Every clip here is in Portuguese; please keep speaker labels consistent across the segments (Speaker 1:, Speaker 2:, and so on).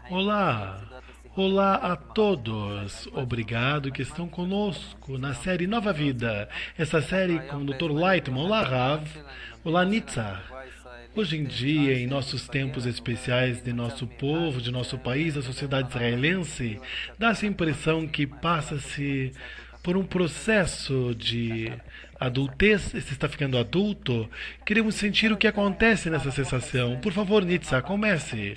Speaker 1: Olá, olá a todos. Obrigado que estão conosco na série Nova Vida. Essa série com o Dr. Lightman. Olá, Rav. Olá, Nitza. Hoje em dia, em nossos tempos especiais de nosso povo, de nosso país, da sociedade israelense, dá-se a impressão que passa-se por um processo de adultez, se está ficando adulto. Queremos sentir o que acontece nessa sensação. Por favor, Nitza, comece.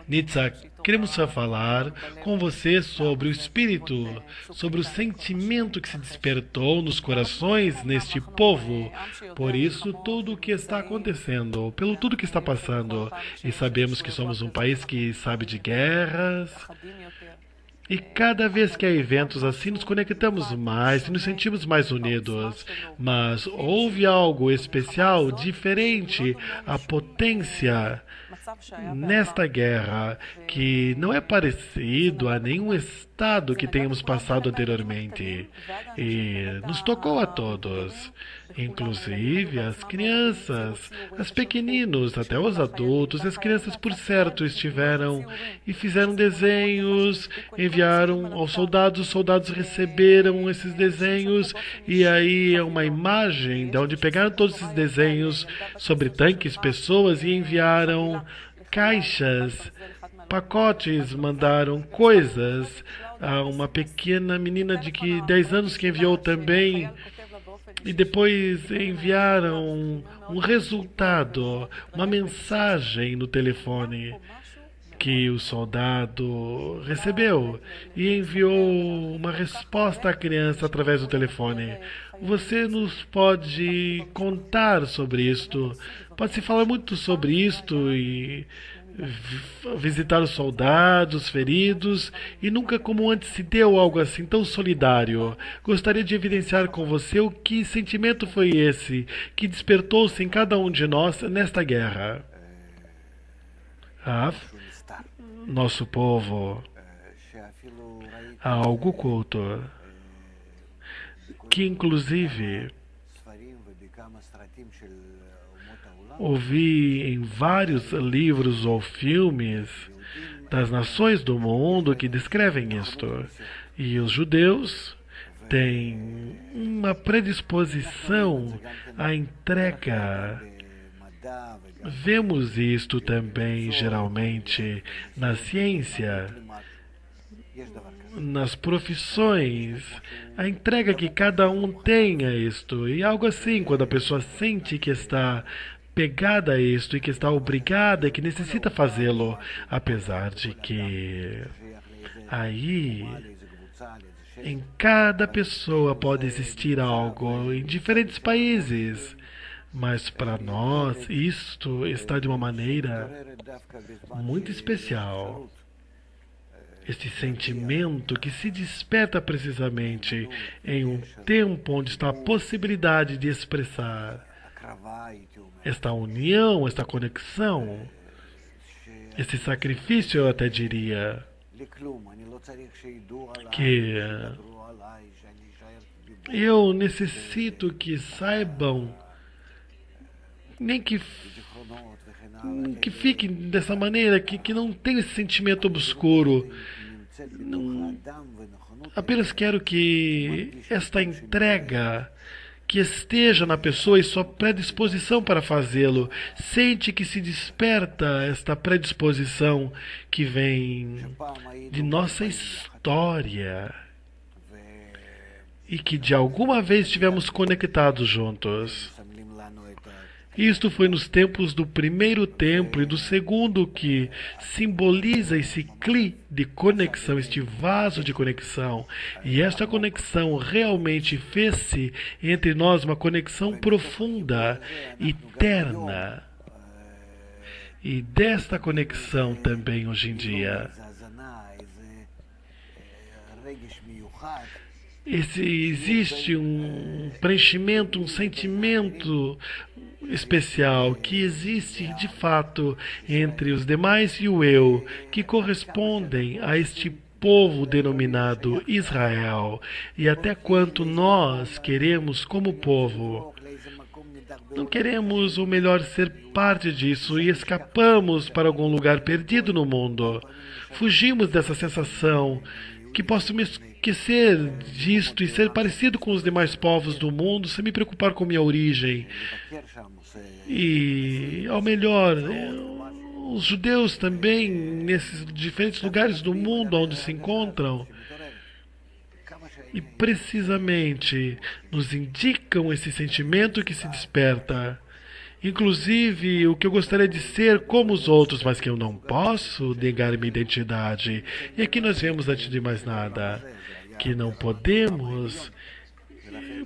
Speaker 1: Nitza, queremos só falar com você sobre o espírito, sobre o sentimento que se despertou nos corações neste povo. Por isso, tudo o que está acontecendo, pelo tudo que está passando. E sabemos que somos um país que sabe de guerras. E cada vez que há eventos assim, nos conectamos mais e nos sentimos mais unidos. Mas houve algo especial, diferente, a potência nesta guerra, que não é parecido a nenhum estado que tenhamos passado anteriormente. E nos tocou a todos, inclusive as crianças, as pequeninos, até os adultos. As crianças, por certo, estiveram e fizeram desenhos, enviaram aos soldados, os soldados receberam esses desenhos, e aí é uma imagem de onde pegaram todos esses desenhos sobre tanques, pessoas, e enviaram caixas, pacotes, mandaram coisas a uma pequena menina de 10 anos que enviou também. E depois enviaram um resultado, uma mensagem no telefone que o soldado recebeu e enviou uma resposta à criança através do telefone. Você nos pode contar sobre isto? Pode-se falar muito sobre isto e visitar os soldados feridos, e nunca como antes se deu algo assim tão solidário. Gostaria de evidenciar com você o que sentimento foi esse que despertou-se em cada um de nós nesta guerra. Ah, nosso povo, há algo oculto, que inclusive ouvi em vários livros ou filmes das nações do mundo que descrevem isto. E os judeus têm uma predisposição à entrega. Vemos isto também, geralmente, na ciência, nas profissões, a entrega que cada um tem a isto. E algo assim, quando a pessoa sente que está pegada a isto e que está obrigada e que necessita fazê-lo, apesar de que aí em cada pessoa pode existir algo em diferentes países, mas para nós isto está de uma maneira muito especial. Este sentimento que se desperta precisamente em um tempo onde está a possibilidade de expressar esta união, esta conexão, esse sacrifício, eu até diria, que eu necessito que saibam, nem que fique dessa maneira, que não tenha esse sentimento obscuro. Não, apenas quero que esta entrega que esteja na pessoa e sua predisposição para fazê-lo. Sente que se desperta esta predisposição que vem de nossa história e que de alguma vez estivemos conectados juntos. Isto foi nos tempos do primeiro templo e do segundo, que simboliza esse cli de conexão, este vaso de conexão. E esta conexão realmente fez-se entre nós uma conexão profunda, eterna. E desta conexão também hoje em dia, existe um preenchimento, um sentimento especial que existe de fato entre os demais e o eu, que correspondem a este povo denominado Israel, e até quanto nós queremos como povo Não queremos, ou melhor, ser parte disso e escapamos para algum lugar perdido no mundo. Fugimos dessa sensação que posso me esquecer disto e ser parecido com os demais povos do mundo sem me preocupar com minha origem. E, ao melhor, os judeus também, nesses diferentes lugares do mundo onde se encontram, e precisamente nos indicam esse sentimento que se desperta. Inclusive, o que eu gostaria de ser como os outros, mas que eu não posso negar minha identidade. E aqui nós vemos, antes de mais nada, que não podemos,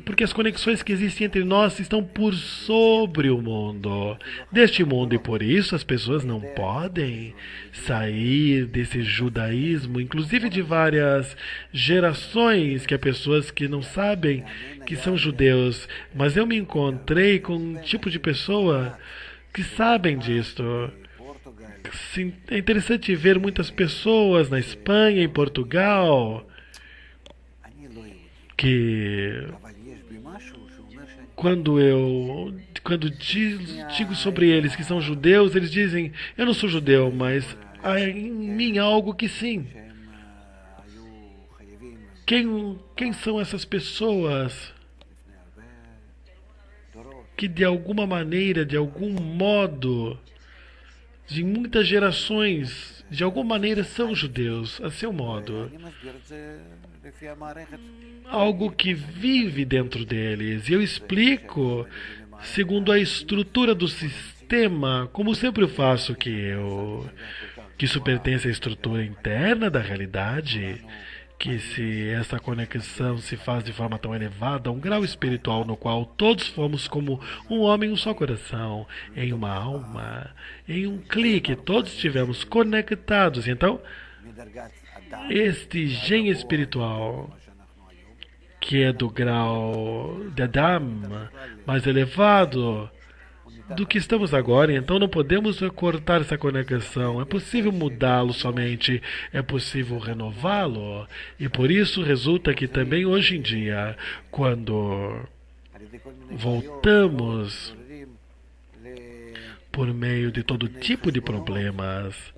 Speaker 1: porque as conexões que existem entre nós estão por sobre o mundo, deste mundo, e por isso as pessoas não podem sair desse judaísmo, inclusive de várias gerações, que há pessoas que não sabem que são judeus, mas eu me encontrei com um tipo de pessoa que sabem disto. Sim, é interessante ver muitas pessoas na Espanha, em Portugal, que quando digo sobre eles que são judeus, eles dizem: eu não sou judeu, mas há em mim algo que sim. Quem são essas pessoas que de alguma maneira, de algum modo, de muitas gerações, de alguma maneira são judeus, a seu modo? Algo que vive dentro deles. E eu explico segundo a estrutura do sistema, como sempre eu faço, que isso pertence à estrutura interna da realidade, que se essa conexão se faz de forma tão elevada, um grau espiritual no qual todos fomos como um homem, um só coração, em uma alma, em um clique, todos estivemos conectados. Então, este gen espiritual, que é do grau de Adam, mais elevado do que estamos agora, então não podemos cortar essa conexão. É possível mudá-lo somente, é possível renová-lo. E por isso resulta que também hoje em dia, quando voltamos por meio de todo tipo de problemas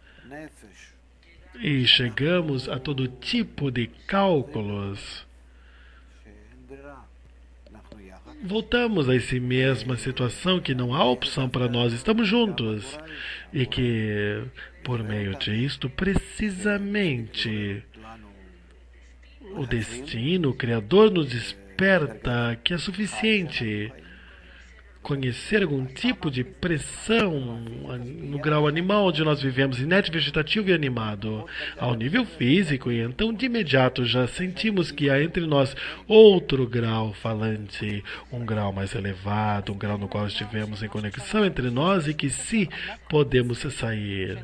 Speaker 1: e chegamos a todo tipo de cálculos, voltamos a essa mesma situação, que não há opção para nós, estamos juntos. E que, por meio disto, precisamente, o destino, o Criador nos desperta que é suficiente conhecer algum tipo de pressão no grau animal onde nós vivemos, inerte, vegetativo e animado, ao nível físico, e então de imediato já sentimos que há entre nós outro grau falante, um grau mais elevado, um grau no qual estivemos em conexão entre nós e que se podemos sair.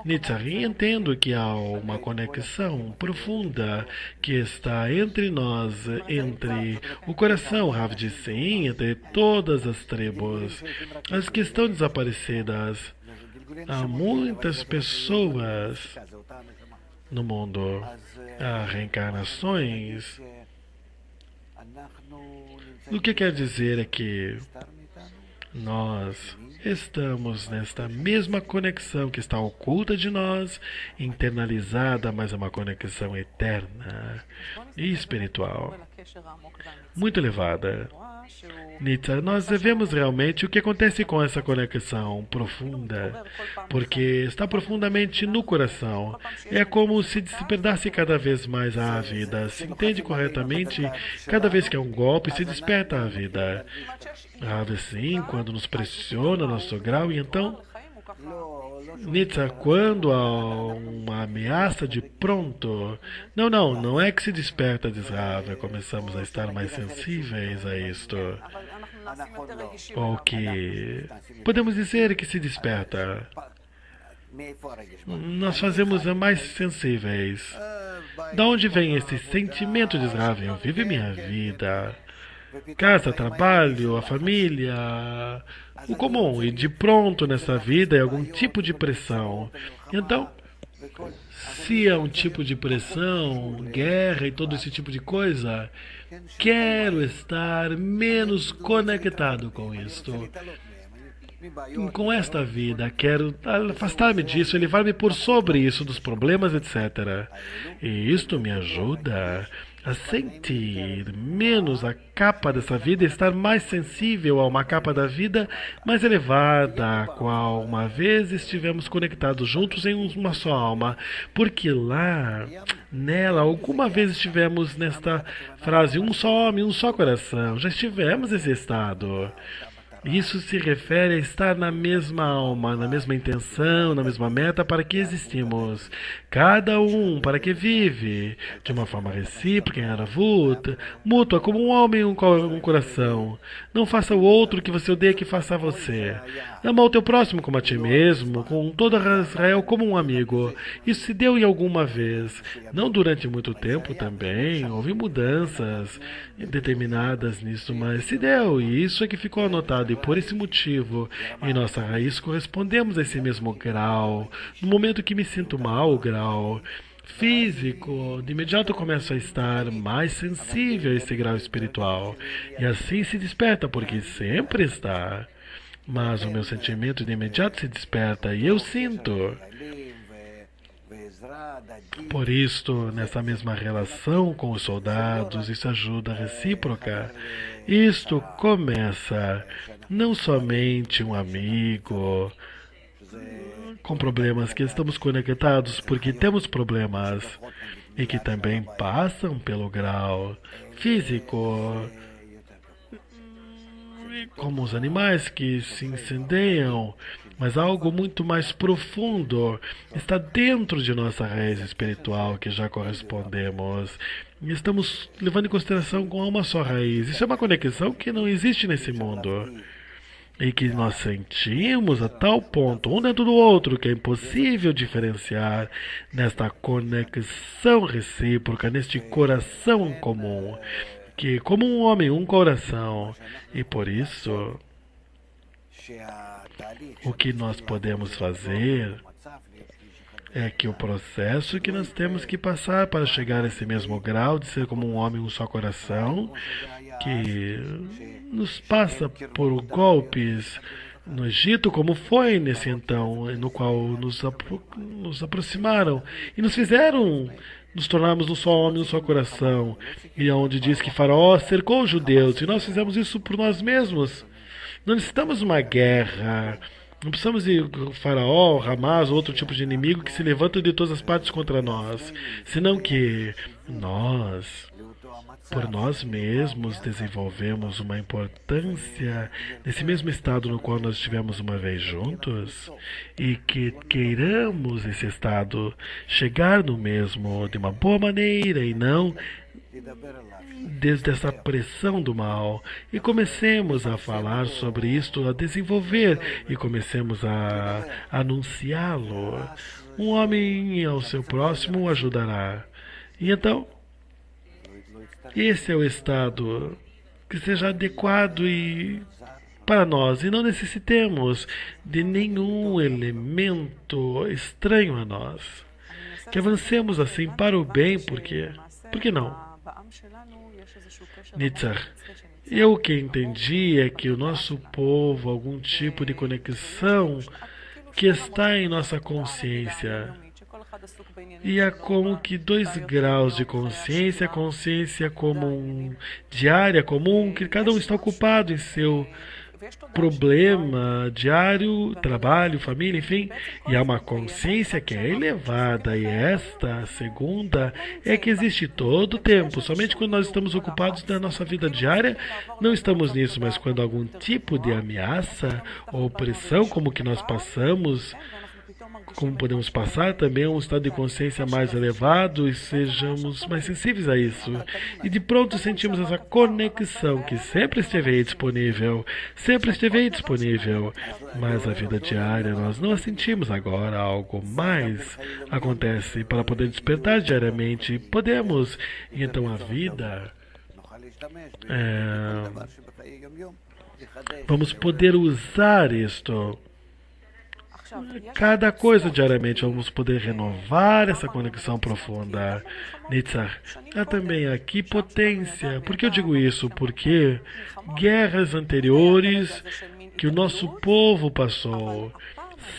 Speaker 1: Nitzari, entendo que há uma conexão profunda que está entre nós, entre o coração, Rav disse, sim, entre todas as tribos, as que estão desaparecidas. Há muitas pessoas no mundo, há reencarnações. O que quer dizer é que nós estamos nesta mesma conexão que está oculta de nós, internalizada, mas é uma conexão eterna e espiritual, muito elevada. Nitsa, nós devemos realmente o que acontece com essa conexão profunda, porque está profundamente no coração. É como se despertasse cada vez mais a vida. Se entende corretamente, cada vez que há um golpe, se desperta a vida. Sim, quando nos pressiona nosso grau, e então, Nitsa, quando há uma ameaça de pronto, não é que se desperta, diz Rav, começamos a estar mais sensíveis a isto. Ou que podemos dizer que se desperta. Nós fazemos mais sensíveis. Da onde vem esse sentimento, diz Rav? Eu vivo minha vida. Casa, trabalho, a família, o comum, e de pronto nessa vida é algum tipo de pressão. Então, Se é um tipo de pressão, guerra e todo esse tipo de coisa, quero estar menos conectado com isto. Com esta vida, quero afastar-me disso, elevar-me por sobre isso, dos problemas, etc. E isto me ajuda a sentir menos a capa dessa vida e estar mais sensível a uma capa da vida mais elevada, a qual uma vez estivemos conectados juntos em uma só alma. Porque lá, nela, alguma vez estivemos nesta frase, um só homem, um só coração. Já estivemos nesse estado. Isso se refere a estar na mesma alma, na mesma intenção, na mesma meta para que existimos. Cada um para que vive, de uma forma recíproca, em aravut, mútua, como um homem e um coração. Não faça o outro que você odeia que faça a você. Ama o teu próximo como a ti mesmo, com todo Israel como um amigo. Isso se deu em alguma vez. Não durante muito tempo também. Houve mudanças determinadas nisso, mas se deu. E isso é que ficou anotado. E por esse motivo, em nossa raiz, correspondemos a esse mesmo grau. No momento que me sinto mal, o grau físico, de imediato eu começo a estar mais sensível a esse grau espiritual. E assim se desperta, porque sempre está. Mas o meu sentimento de imediato se desperta e eu sinto. Por isto, nessa mesma relação com os soldados, isso ajuda a recíproca. Isto começa não somente um amigo com problemas que estamos conectados porque temos problemas e que também passam pelo grau físico, como os animais que se incendeiam, mas algo muito mais profundo está dentro de nossa raiz espiritual que já correspondemos. E estamos levando em consideração com uma só raiz. Isso é uma conexão que não existe nesse mundo. E que nós sentimos a tal ponto, um dentro do outro, que é impossível diferenciar nesta conexão recíproca, neste coração comum, que como um homem, um coração. E por isso, o que nós podemos fazer é que o processo que nós temos que passar para chegar a esse mesmo grau de ser como um homem, um só coração, que nos passa por golpes no Egito, como foi nesse então, no qual nos aproximaram e nos fizeram nos tornarmos um só homem, um só coração, e onde diz que Faraó cercou os judeus, e nós fizemos isso por nós mesmos. Não necessitamos de uma guerra. Não precisamos de Faraó, Hamas ou outro tipo de inimigo que se levanta de todas as partes contra nós, senão que nós, por nós mesmos, desenvolvemos uma importância nesse mesmo estado no qual nós estivemos uma vez juntos e que queiramos esse estado chegar no mesmo de uma boa maneira e não desde essa pressão do mal, e comecemos a falar sobre isto, a desenvolver, e comecemos a anunciá-lo. Um homem ao seu próximo o ajudará. E então, esse é o estado que seja adequado e para nós, e não necessitemos de nenhum elemento estranho a nós. Que avancemos assim para o bem, porque... Por que não? Nitzar, eu o que entendi é que o nosso povo, algum tipo de conexão que está em nossa consciência. E há como que 2 graus de consciência, consciência comum, diária comum, que cada um está ocupado em seu problema diário, trabalho, família, enfim, e há uma consciência que é elevada, e esta segunda é que existe todo o tempo. Somente quando nós estamos ocupados na nossa vida diária, não estamos nisso, mas quando algum tipo de ameaça ou pressão como que nós passamos, como podemos passar, também é um estado de consciência mais elevado e sejamos mais sensíveis a isso. E de pronto sentimos essa conexão que sempre esteve aí disponível, mas a vida diária nós não a sentimos agora, algo mais acontece para poder despertar diariamente. Podemos, e então a vida, vamos poder usar isto cada coisa diariamente, vamos poder renovar essa conexão profunda. Nitzar, há também aqui potência. Por que eu digo isso? Porque guerras anteriores que o nosso povo passou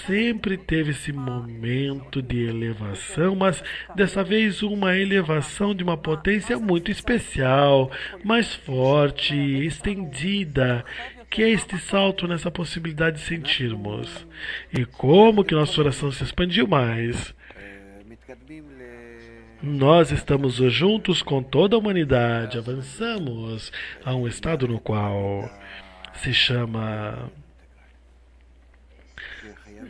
Speaker 1: sempre teve esse momento de elevação, mas dessa vez uma elevação de uma potência muito especial, mais forte, estendida, que é este salto nessa possibilidade de sentirmos. E como que nossa oração se expandiu mais? Nós estamos juntos com toda a humanidade, avançamos a um estado no qual se chama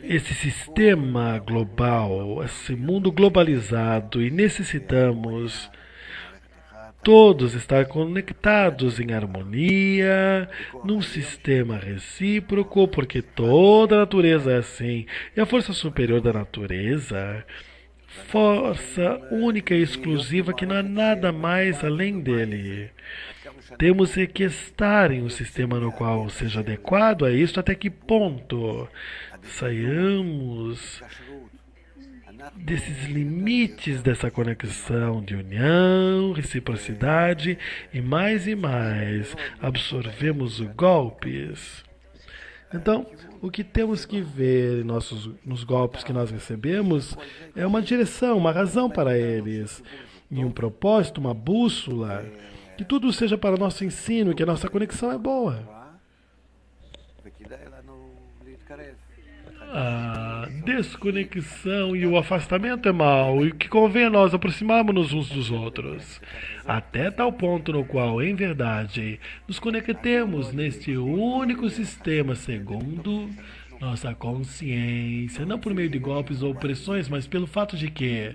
Speaker 1: esse sistema global, esse mundo globalizado, e necessitamos todos estar conectados em harmonia, num sistema recíproco, porque toda a natureza é assim. E a força superior da natureza, força única e exclusiva que não há nada mais além dele. Temos que estar em um sistema no qual seja adequado a isso. Até que ponto saiamos desses limites dessa conexão de união, reciprocidade e mais absorvemos golpes. Então, o que temos que ver nos golpes que nós recebemos é uma direção, uma razão para eles, e um propósito, uma bússola, que tudo seja para nosso ensino, que a nossa conexão é boa. A desconexão e o afastamento é mal, e o que convém a nós aproximarmos uns dos outros, até tal ponto no qual, em verdade, nos conectemos neste único sistema segundo nossa consciência, não por meio de golpes ou pressões, mas pelo fato de que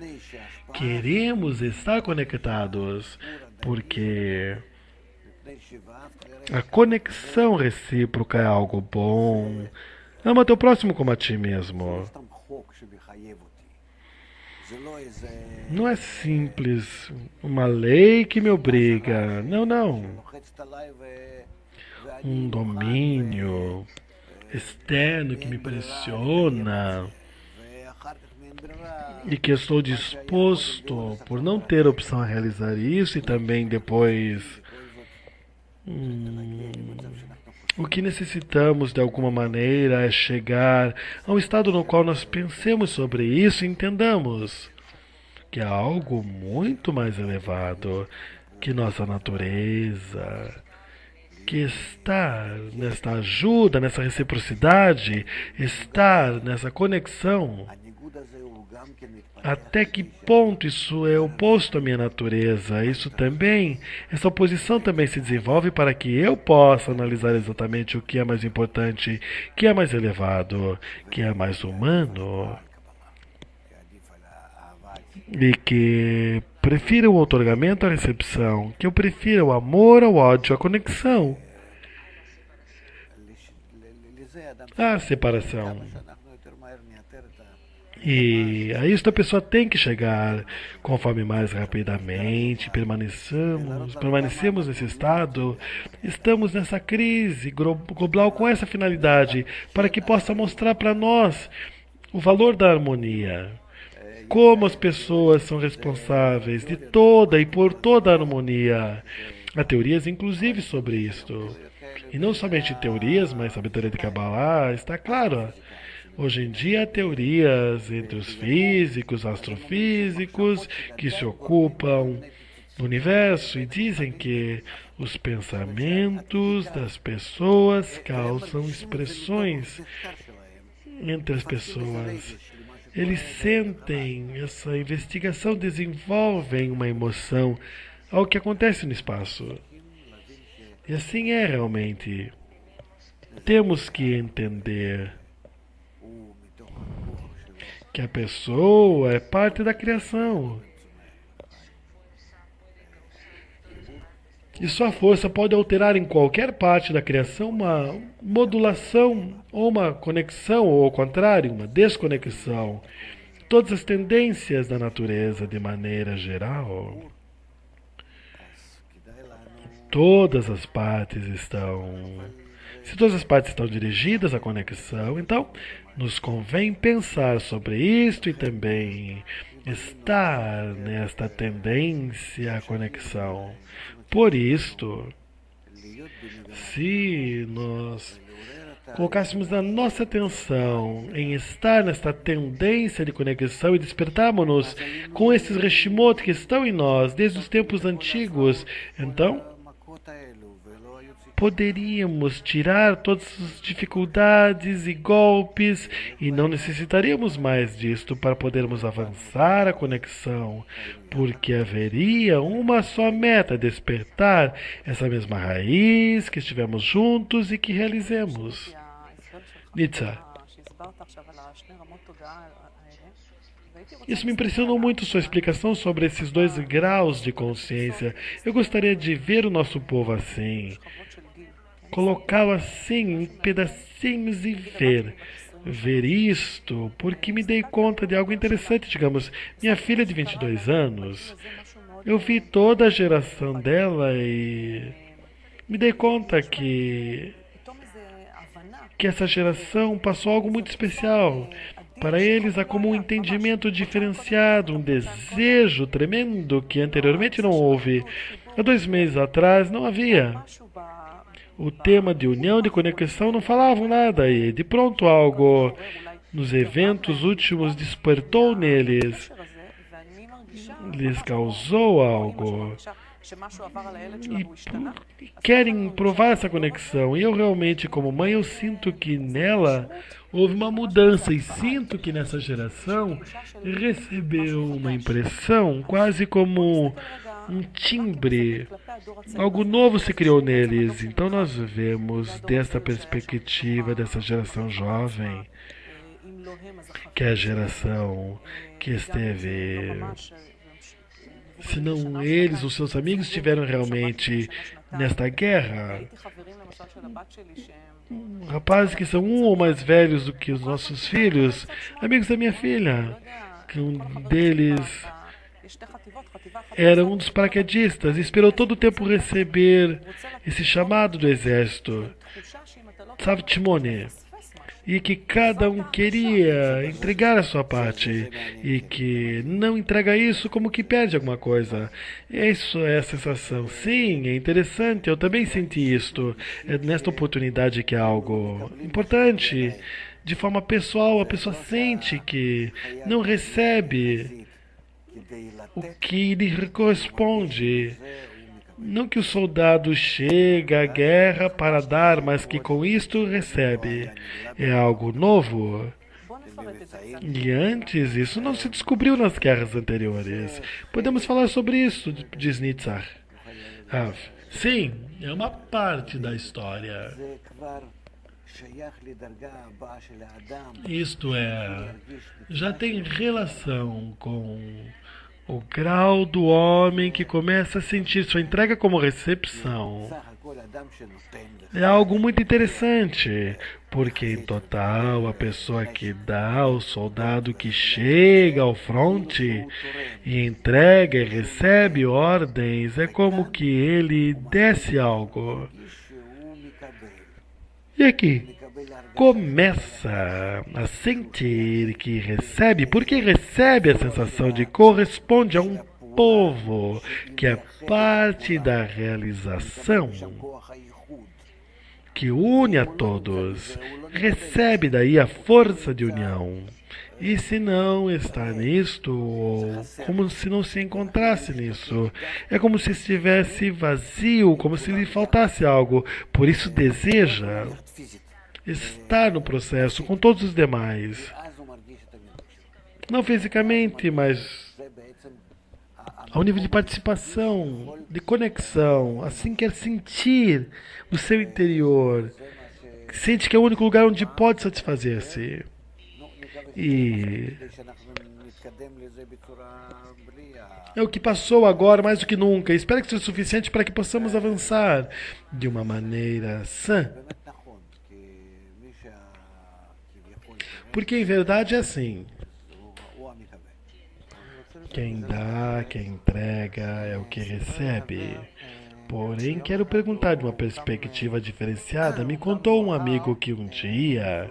Speaker 1: queremos estar conectados, porque a conexão recíproca é algo bom. Ama teu próximo como a ti mesmo. Não é simples uma lei que me obriga. Não, não. Um domínio externo que me pressiona e que eu estou disposto, por não ter opção a realizar isso, e também depois o que necessitamos de alguma maneira é chegar a um estado no qual nós pensemos sobre isso e entendamos que há algo muito mais elevado que nossa natureza, que está nesta ajuda, nessa reciprocidade, estar nessa conexão. Até que ponto isso é oposto à minha natureza? Essa oposição também se desenvolve para que eu possa analisar exatamente o que é mais importante, o que é mais elevado, o que é mais humano. E que prefira o outorgamento à recepção, que eu prefira o amor ao ódio, a conexão, a separação. E a isso a pessoa tem que chegar conforme mais rapidamente permanecemos nesse estado, estamos nessa crise global com essa finalidade, para que possa mostrar para nós o valor da harmonia, como as pessoas são responsáveis de toda e por toda a harmonia. Há teorias inclusive sobre isto, e não somente teorias, mas sabedoria de Kabbalah, está claro. Hoje em dia há teorias entre os físicos, astrofísicos, que se ocupam do universo e dizem que os pensamentos das pessoas causam expressões entre as pessoas. Eles sentem, essa investigação desenvolve uma emoção ao que acontece no espaço. E assim é realmente. Temos que entender que a pessoa é parte da criação. E sua força pode alterar em qualquer parte da criação uma modulação, ou uma conexão, ou ao contrário, uma desconexão. Todas as tendências da natureza de maneira geral. Todas as partes estão Se todas as partes estão dirigidas à conexão, então nos convém pensar sobre isto e também estar nesta tendência à conexão. Por isto, se nós colocássemos a nossa atenção em estar nesta tendência de conexão e despertarmos-nos com esses Reshimot que estão em nós desde os tempos antigos, então poderíamos tirar todas as dificuldades e golpes e não necessitaríamos mais disto para podermos avançar a conexão, porque haveria uma só meta: despertar essa mesma raiz que estivemos juntos e que realizemos. Nitsa. Isso me impressionou muito, sua explicação sobre esses 2 graus de consciência. Eu gostaria de ver o nosso povo assim, colocá-lo assim em pedacinhos e ver isto, porque me dei conta de algo interessante. Digamos, minha filha de 22 anos, eu vi toda a geração dela e me dei conta que essa geração passou algo muito especial. Para eles há como um entendimento diferenciado, um desejo tremendo que anteriormente não houve. Há 2 meses atrás não havia. O tema de união, de conexão, não falavam nada e, de pronto, algo nos eventos últimos despertou neles, lhes causou algo. E querem provar essa conexão. E eu realmente, como mãe, eu sinto que nela houve uma mudança. E sinto que nessa geração recebeu uma impressão quase como um timbre. Algo novo se criou neles. Então nós vemos dessa perspectiva dessa geração jovem, que é a geração que esteve... Se não eles, os seus amigos, estiveram realmente nesta guerra. Rapazes que são um ou mais velhos do que os nossos filhos, amigos da minha filha, que um deles era um dos paraquedistas e esperou todo o tempo receber esse chamado do exército, Tzavtimone, e que cada um queria entregar a sua parte e que não entrega isso como que perde alguma coisa. Isso é a sensação. Sim, é interessante, eu também senti isto. É nesta oportunidade que é algo importante. De forma pessoal, a pessoa sente que não recebe o que lhe corresponde. Não que o soldado chega à guerra para dar, mas que com isto recebe. É algo novo. E antes, isso não se descobriu nas guerras anteriores. Podemos falar sobre isso, diz Nitzar. Sim, é uma parte da história. Isto é, já tem relação com o grau do homem que começa a sentir sua entrega como recepção. É algo muito interessante, porque em total a pessoa que dá, o soldado que chega ao fronte e entrega e recebe ordens, é como que ele desse algo. E aqui começa a sentir que recebe, porque recebe a sensação de corresponde a um povo que é parte da realização, que une a todos, recebe daí a força de união. E se não está nisto, ou como se não se encontrasse nisso, é como se estivesse vazio, como se lhe faltasse algo. Por isso deseja estar no processo com todos os demais. Não fisicamente, mas ao nível de participação, de conexão. Assim quer sentir o seu interior. Sente que é o único lugar onde pode satisfazer-se. E é o que passou agora mais do que nunca. Espero que seja suficiente para que possamos avançar de uma maneira sã. Porque em verdade é assim. Quem dá, quem entrega é o que recebe. Porém, quero perguntar de uma perspectiva diferenciada. Me contou um amigo que um dia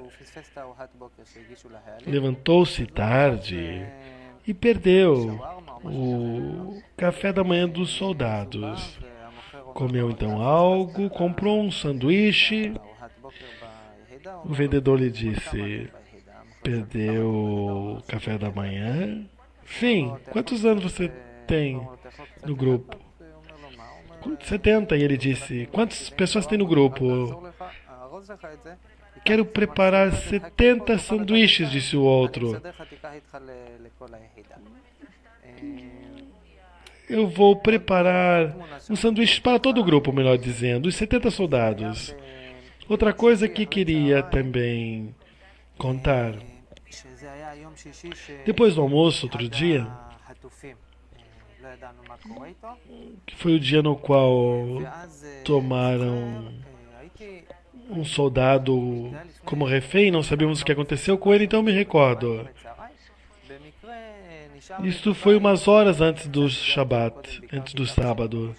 Speaker 1: levantou-se tarde e perdeu o café da manhã dos soldados. Comeu então algo, comprou um sanduíche. O vendedor lhe disse: perdeu o café da manhã? Sim, quantos anos você tem no grupo? 70. E ele disse: quantas pessoas tem no grupo? Quero preparar 70 sanduíches, disse o outro. Eu vou preparar um sanduíche para todo o grupo, melhor dizendo, os 70 soldados. Outra coisa que queria também contar. Depois do almoço, outro dia, que foi o dia no qual tomaram um soldado como refém, não sabíamos o que aconteceu com ele, então me recordo. Isso foi umas horas antes do Shabat, antes do sábado.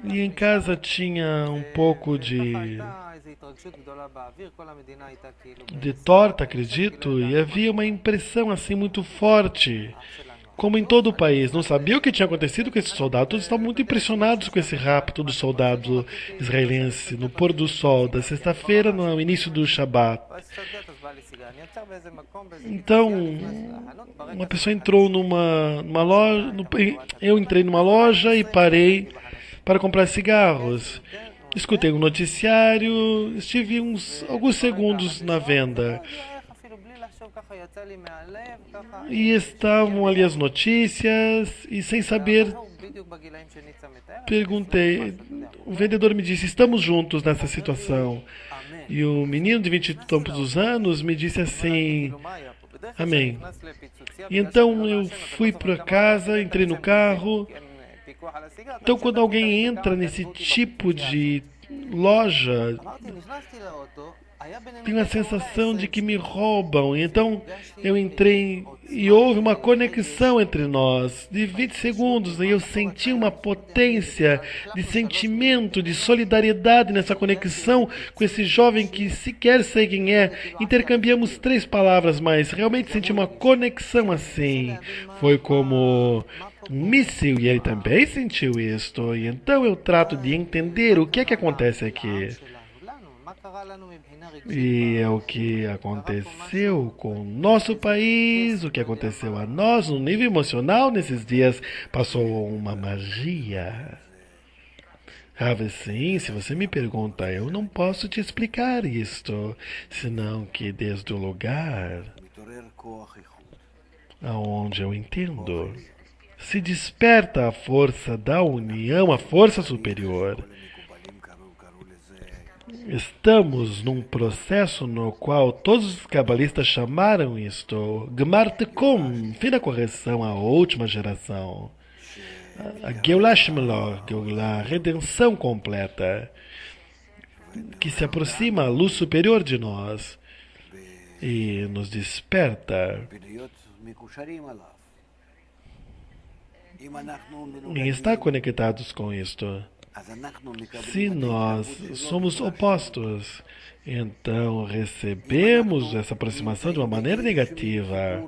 Speaker 1: E em casa tinha um pouco de torta, acredito, e havia uma impressão assim muito forte, como em todo o país. Não sabia o que tinha acontecido com esse soldado, todos estavam muito impressionados com esse rapto do soldado israelense no pôr do sol da sexta-feira, no início do Shabat. Então, uma pessoa entrou numa loja, eu entrei numa loja e parei para comprar cigarros. Escutei um noticiário, estive alguns segundos na venda. E estavam ali as notícias, e sem saber, perguntei. O vendedor me disse: estamos juntos nessa situação. E o menino de 20 e tantos anos me disse assim: amém. E então eu fui para casa, entrei no carro. Então, quando alguém entra nesse tipo de loja, tenho a sensação de que me roubam. Então, eu entrei e houve uma conexão entre nós de 20 segundos. E eu senti uma potência de sentimento, de solidariedade nessa conexão com esse jovem que sequer sei quem é. Intercambiamos 3 palavras, mas realmente senti uma conexão assim. Foi como um míssil, e ele também sentiu isto. E então eu trato de entender o que é que acontece aqui. E é o que aconteceu com o nosso país, o que aconteceu a nós no nível emocional nesses dias. Passou uma magia. Sim, se você me pergunta, eu não posso te explicar isto, senão que desde o lugar aonde eu entendo, se desperta a força da união, a força superior. Estamos num processo no qual todos os cabalistas chamaram isto Gmar Tikkun, fim da correção à última geração. A Geulah Shemelo, a redenção completa, que se aproxima à luz superior de nós e nos desperta em estar conectados com isto. Se nós somos opostos, então recebemos essa aproximação de uma maneira negativa.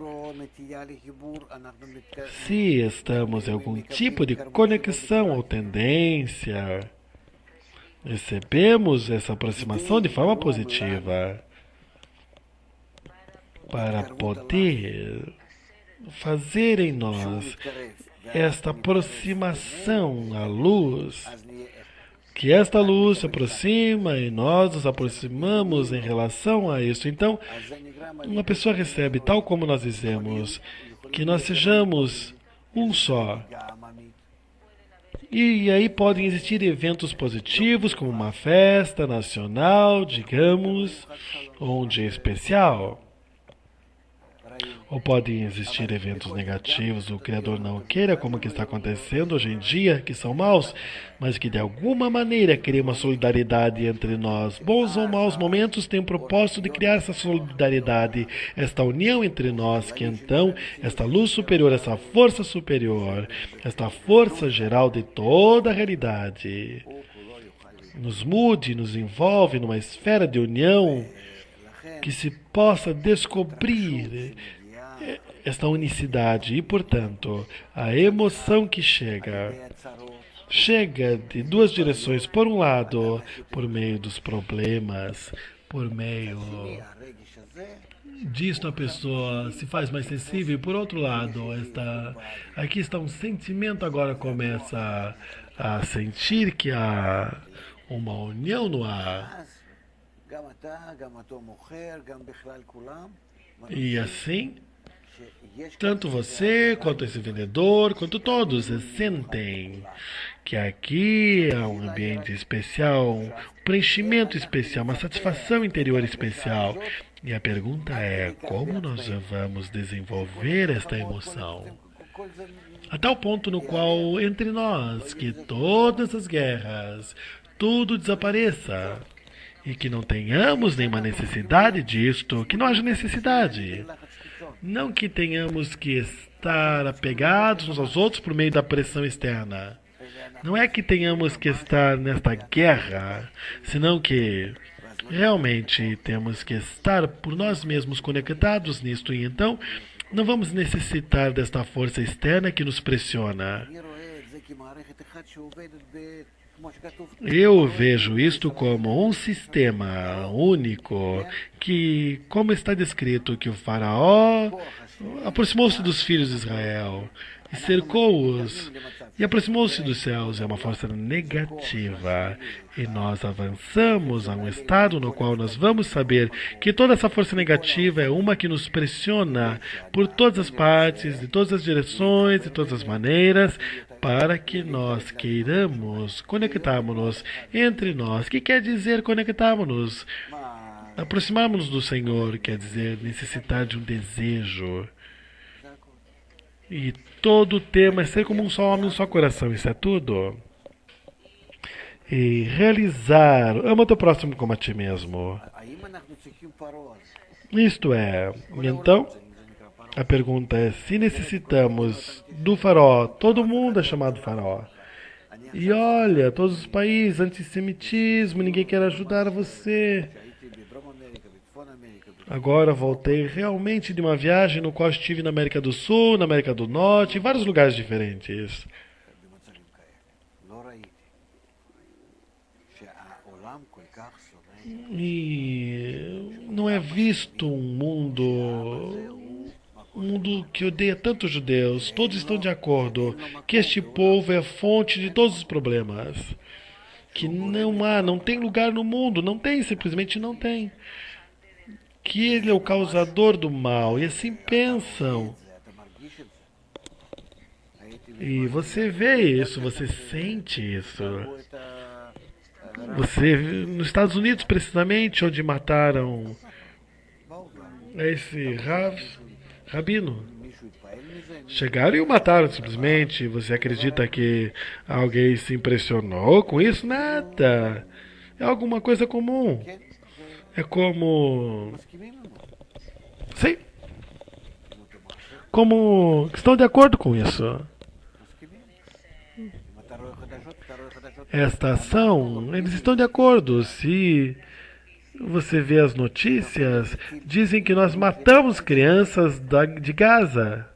Speaker 1: Se estamos em algum tipo de conexão ou tendência, recebemos essa aproximação de forma positiva para poder fazer em nós esta aproximação à luz, que esta luz se aproxima e nós nos aproximamos em relação a isso. Então, uma pessoa recebe, tal como nós dizemos, que nós sejamos um só. E aí podem existir eventos positivos, como uma festa nacional, digamos, ou um dia especial. Ou podem existir eventos negativos, o Criador não queira, como que está acontecendo hoje em dia, que são maus, mas que de alguma maneira cria uma solidariedade entre nós. Bons ou maus momentos têm o propósito de criar essa solidariedade, esta união entre nós, que então, esta luz superior, essa força superior, esta força geral de toda a realidade, nos mude, nos envolve numa esfera de união que se possa descobrir esta unicidade e, portanto, a emoção que chega de duas direções. Por um lado, por meio dos problemas, por meio disto a pessoa se faz mais sensível, e por outro lado, aqui está um sentimento, agora começa a sentir que há uma união no ar. E assim, tanto você, quanto esse vendedor, quanto todos sentem que aqui há um ambiente especial, um preenchimento especial, uma satisfação interior especial. E a pergunta é, como nós vamos desenvolver esta emoção? A tal ponto no qual, entre nós, que todas as guerras, tudo desapareça. E que não tenhamos nenhuma necessidade disto, que não haja necessidade. Não que tenhamos que estar apegados uns aos outros por meio da pressão externa. Não é que tenhamos que estar nesta guerra, senão que realmente temos que estar por nós mesmos conectados nisto, e então não vamos necessitar desta força externa que nos pressiona. Eu vejo isto como um sistema único que, como está descrito, que o faraó aproximou-se dos filhos de Israel e cercou-os e aproximou-se dos céus. É uma força negativa e nós avançamos a um estado no qual nós vamos saber que toda essa força negativa é uma que nos pressiona por todas as partes, de todas as direções, de todas as maneiras, para que nós queiramos conectarmos-nos entre nós. O que quer dizer conectarmos-nos? Aproximarmos-nos do Senhor quer dizer necessitar de um desejo. E todo o tema é ser como um só homem, um só coração. Isso é tudo. E realizar, ama teu próximo como a ti mesmo. Isto é, então, a pergunta é se necessitamos do faraó. Todo mundo é chamado faraó. E olha, todos os países, antissemitismo, ninguém quer ajudar você. Agora voltei realmente de uma viagem no qual estive na América do Sul, na América do Norte, em vários lugares diferentes. E não é visto um mundo que odeia tantos judeus. Todos estão de acordo que este povo é a fonte de todos os problemas. Que não tem lugar no mundo, não tem, simplesmente não tem. Que ele é o causador do mal, e assim pensam. E você vê isso, você sente isso. Você, nos Estados Unidos, precisamente, onde mataram esse rabino. Chegaram e o mataram simplesmente. Você acredita que alguém se impressionou com isso? Nada. É alguma coisa comum. É como... Sim. Como... Estão de acordo com isso. Esta ação, eles estão de acordo. Se você vê as notícias, dizem que nós matamos crianças de Gaza.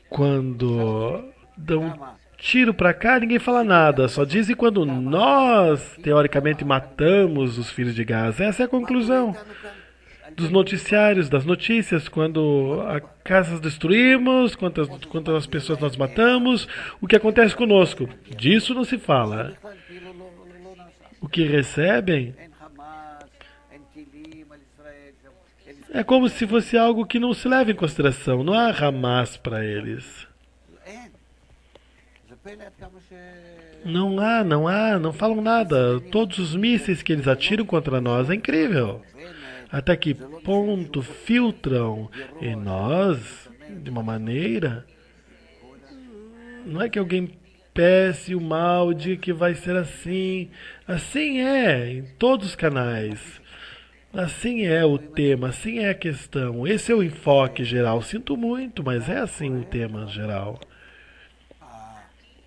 Speaker 1: Quando dão tiro para cá, ninguém fala nada. Só dizem quando nós, teoricamente, matamos os filhos de Gaza. Essa é a conclusão dos noticiários, das notícias. Quando as casas destruímos, quantas pessoas nós matamos, o que acontece conosco. Disso não se fala. O que recebem é como se fosse algo que não se leva em consideração. Não há Hamas para eles. Não falam nada. Todos os mísseis que eles atiram contra nós é incrível. Até que ponto filtram em nós, de uma maneira, não é que alguém peça o mal, diga que vai ser assim. Assim é, em todos os canais. Assim é o tema, assim é a questão. Esse é o enfoque geral. Sinto muito, mas é assim o tema geral.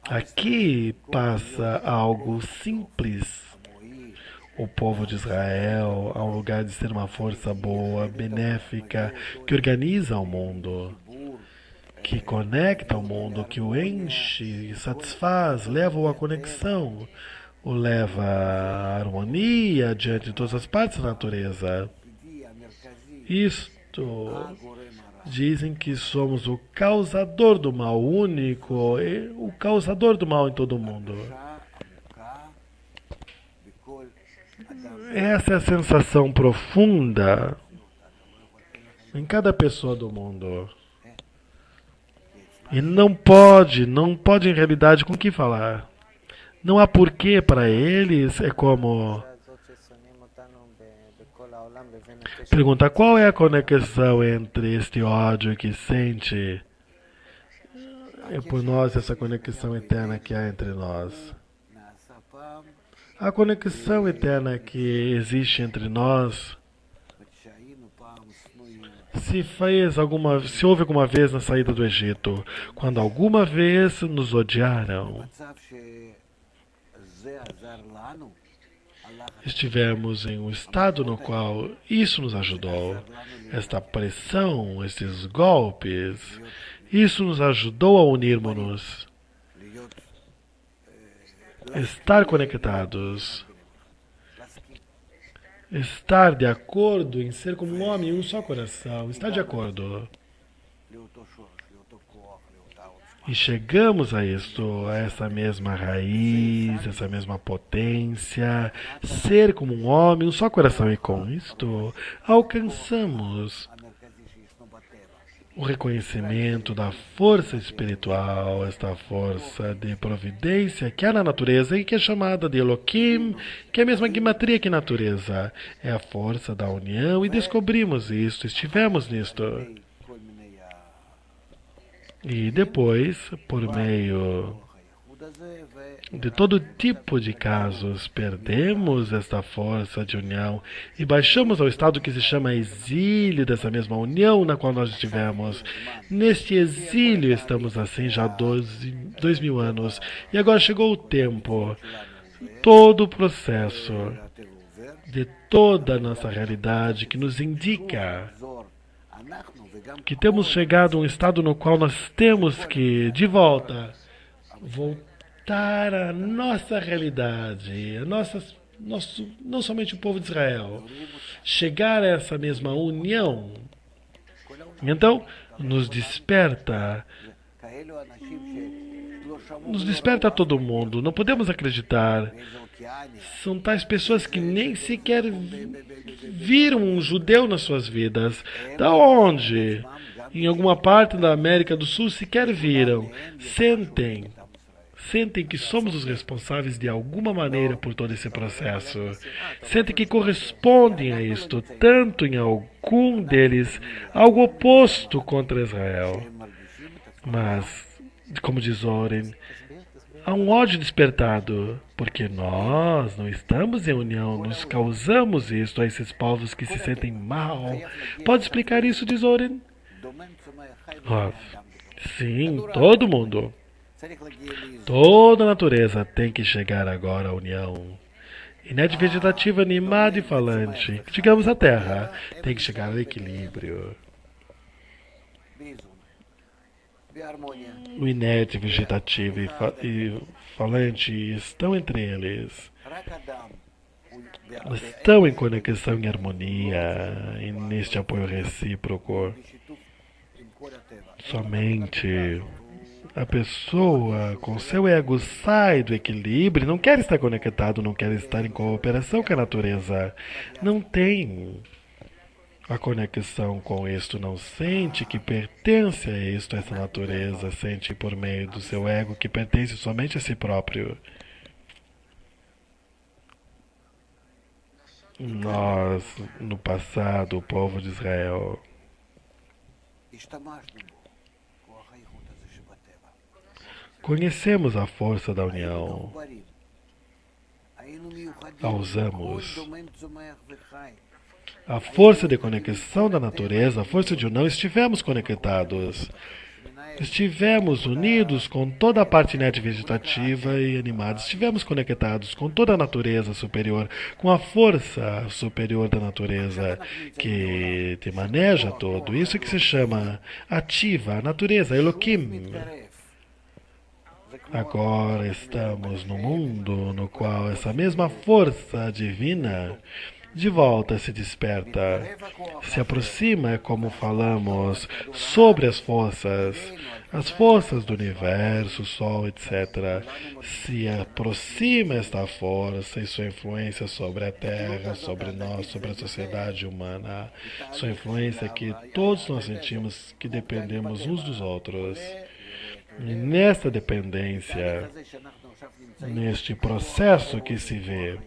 Speaker 1: Aqui passa algo simples. O povo de Israel, ao lugar de ser uma força boa, benéfica, que organiza o mundo, que conecta o mundo, que o enche, satisfaz, leva-o à conexão, o leva à harmonia diante de todas as partes da natureza. Isto dizem que somos o causador do mal, o único, o causador do mal em todo o mundo. Essa é a sensação profunda em cada pessoa do mundo. E não pode em realidade com o que falar. Não há porquê para eles, é como perguntar qual é a conexão entre este ódio que sente e por nós essa conexão eterna que há entre nós. A conexão eterna que existe entre nós se houve alguma vez na saída do Egito, quando alguma vez nos odiaram, estivemos em um estado no qual isso nos ajudou. Esta pressão, esses golpes, isso nos ajudou a unirmos-nos, estar conectados, estar de acordo em ser como um homem, um só coração, estar de acordo. E chegamos a isto, a essa mesma raiz, essa mesma potência, ser como um homem, um só coração. E com isto, alcançamos o reconhecimento da força espiritual, esta força de providência que há na natureza e que é chamada de Elohim, que é a mesma gematria que natureza. É a força da união e descobrimos isto, estivemos nisto. E depois, por meio de todo tipo de casos, perdemos esta força de união e baixamos ao estado que se chama exílio dessa mesma união na qual nós estivemos. Neste exílio estamos assim já há 2000 anos. E agora chegou o tempo, todo o processo de toda a nossa realidade que nos indica que temos chegado a um estado no qual nós temos que, de volta, voltar à nossa realidade, não somente o povo de Israel, chegar a essa mesma união. Então, nos desperta a todo mundo. Não podemos acreditar. São tais pessoas que nem sequer viram um judeu nas suas vidas. Da onde? Em alguma parte da América do Sul sequer viram. Sentem que somos os responsáveis de alguma maneira por todo esse processo. Sentem que correspondem a isto, tanto em algum deles, algo oposto contra Israel. Mas, como diz Oren, há um ódio despertado, porque nós não estamos em união, nos causamos isto a esses povos que se sentem mal. Pode explicar isso, diz Oren? Sim, todo mundo. Toda a natureza tem que chegar agora à união. Inerte vegetativa animada e falante, digamos a Terra, tem que chegar ao equilíbrio. O inerte vegetativo e falante estão entre eles. Estão em conexão e harmonia, e neste apoio recíproco. Somente a pessoa com seu ego sai do equilíbrio, não quer estar conectado, não quer estar em cooperação com a natureza. Não tem a conexão com isto, não sente que pertence a isto, a essa natureza, sente por meio do seu ego que pertence somente a si próprio. Nós, no passado, o povo de Israel, conhecemos a força da união, a usamos. A força de conexão da natureza, a força de união, estivemos conectados. Estivemos unidos com toda a parte inerte vegetativa e animada. Estivemos conectados com toda a natureza superior, com a força superior da natureza que te maneja todo. Isso que se chama ativa, a natureza, Elohim. Agora estamos no mundo no qual essa mesma força divina de volta se desperta, se aproxima, como falamos, sobre as forças do universo, o Sol, etc. Se aproxima esta força e sua influência sobre a Terra, sobre nós, sobre a sociedade humana, sua influência que todos nós sentimos que dependemos uns dos outros. E nesta dependência, neste processo que se vê,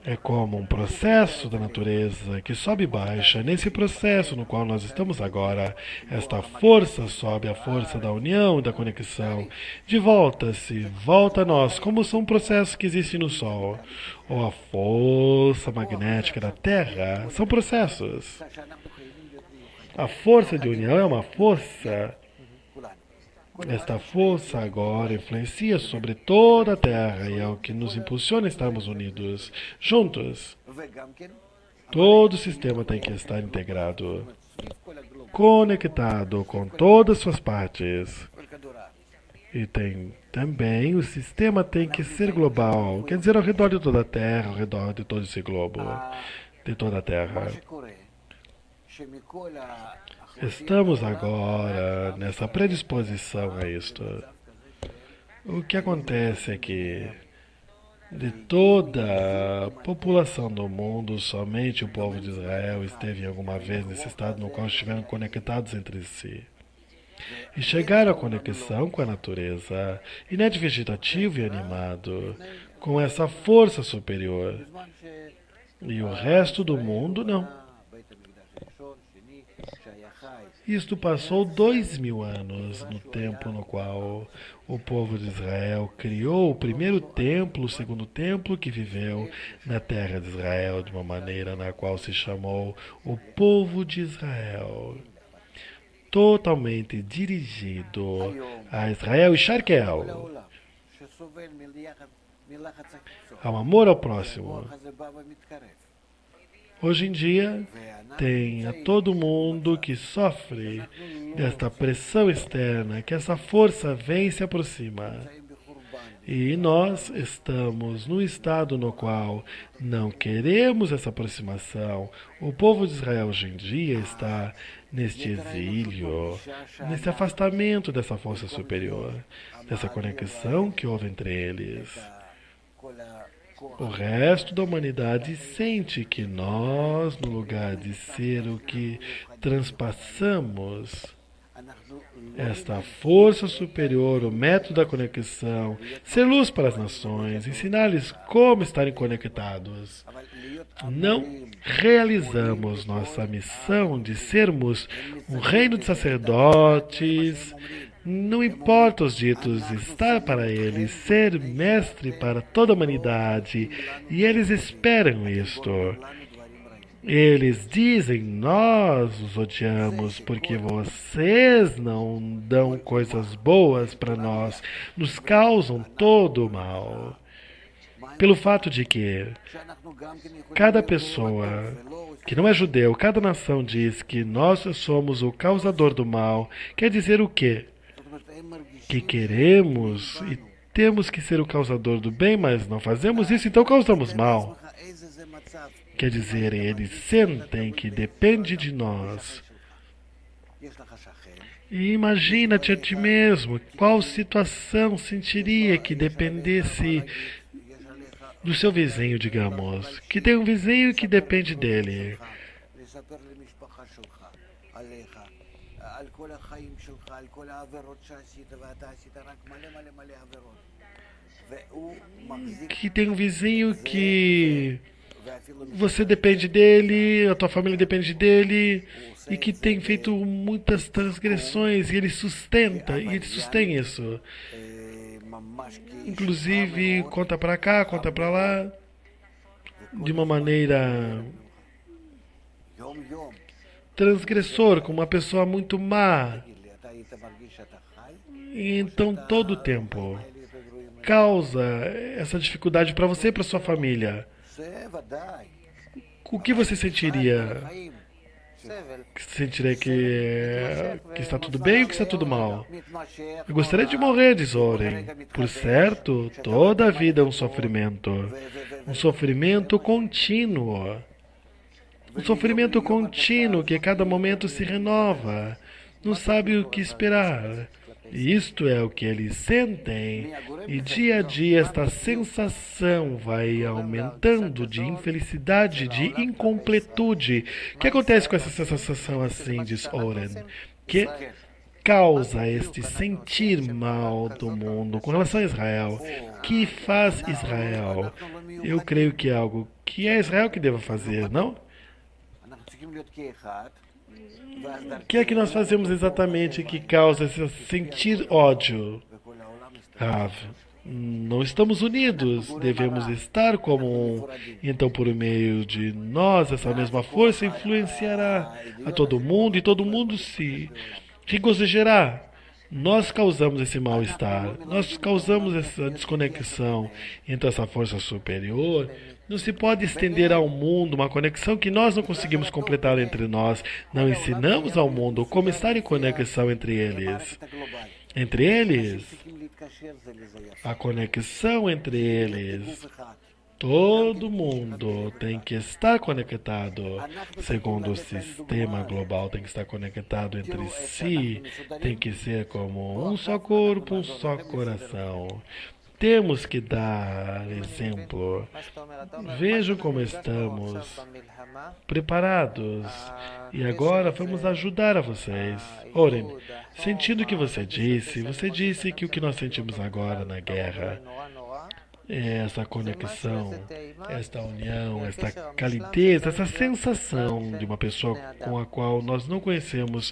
Speaker 1: é como um processo da natureza que sobe e baixa. Nesse processo no qual nós estamos agora, esta força sobe, a força da união e da conexão. De volta-se, volta a nós, como são processos que existem no Sol. Ou a força magnética da Terra. São processos. A força de união é uma força. Esta força agora influencia sobre toda a Terra e é o que nos impulsiona a estarmos unidos, juntos. Todo o sistema tem que estar integrado, conectado com todas as suas partes. E tem também, o sistema tem que ser global, quer dizer, ao redor de toda a Terra, ao redor de todo esse globo, de toda a Terra. Estamos agora nessa predisposição a isto. O que acontece é que de toda a população do mundo, somente o povo de Israel esteve alguma vez nesse estado no qual estiveram conectados entre si. E chegaram à conexão com a natureza, inerte vegetativo e animado, com essa força superior. E o resto do mundo não. Isto passou 2000 anos, no tempo no qual o povo de Israel criou o primeiro templo, o segundo templo que viveu na terra de Israel, de uma maneira na qual se chamou o povo de Israel. Totalmente dirigido a Israel e Sharkel, ao amor ao próximo. Hoje em dia, tem a todo mundo que sofre desta pressão externa, que essa força vem e se aproxima. E nós estamos num estado no qual não queremos essa aproximação. O povo de Israel hoje em dia está neste exílio, nesse afastamento dessa força superior, dessa conexão que houve entre eles. O resto da humanidade sente que nós, no lugar de ser o que transpassamos, esta força superior, o método da conexão, ser luz para as nações, ensinar-lhes como estarem conectados. Não realizamos nossa missão de sermos um reino de sacerdotes. Não importa os ditos, estar para eles, ser mestre para toda a humanidade, e eles esperam isto. Eles dizem, nós os odiamos porque vocês não dão coisas boas para nós, nos causam todo o mal. Pelo fato de que cada pessoa que não é judeu, cada nação diz que nós somos o causador do mal, quer dizer o quê? Que queremos e temos que ser o causador do bem, mas não fazemos isso, então causamos mal. Quer dizer, eles sentem que depende de nós. E imagina-te a ti mesmo, qual situação sentiria que dependesse do seu vizinho, digamos, que tem um vizinho que depende dele. Que tem um vizinho que você depende dele, a tua família depende dele, e que tem feito muitas transgressões, e ele sustém isso. Inclusive, conta pra cá, conta pra lá, de uma maneira transgressor, com uma pessoa muito má. E então, todo o tempo, causa essa dificuldade para você e para sua família. O que você sentiria? Sentiria que está tudo bem ou que está tudo mal? Eu gostaria de morrer, diz Oren. Por certo, toda a vida é um sofrimento. Um sofrimento contínuo. Um sofrimento contínuo que a cada momento se renova. Não sabe o que esperar. Isto é o que eles sentem, e dia a dia esta sensação vai aumentando de infelicidade, de incompletude. O que acontece com essa sensação assim, diz Oren? Que causa este sentir mal do mundo com relação a Israel? Que faz Israel? Eu creio que é algo que é Israel que deva fazer, não? O que é que nós fazemos exatamente que causa esse sentir ódio? Rav, não estamos unidos, devemos estar como um. Então, por meio de nós, essa mesma força influenciará a todo mundo e todo mundo se regozijará. Nós causamos esse mal-estar, nós causamos essa desconexão entre essa força superior. Não se pode estender ao mundo uma conexão que nós não conseguimos completar entre nós. Não ensinamos ao mundo como estar em conexão entre eles. Entre eles, a conexão entre eles. Todo mundo tem que estar conectado. Segundo o sistema global, tem que estar conectado entre si. Tem que ser como um só corpo, um só coração. Temos que dar exemplo. Vejam como estamos preparados. E agora vamos ajudar a vocês. Oren, sentindo o que você disse que o que nós sentimos agora na guerra é essa conexão, esta união, esta calidez, essa sensação de uma pessoa com a qual nós não conhecemos.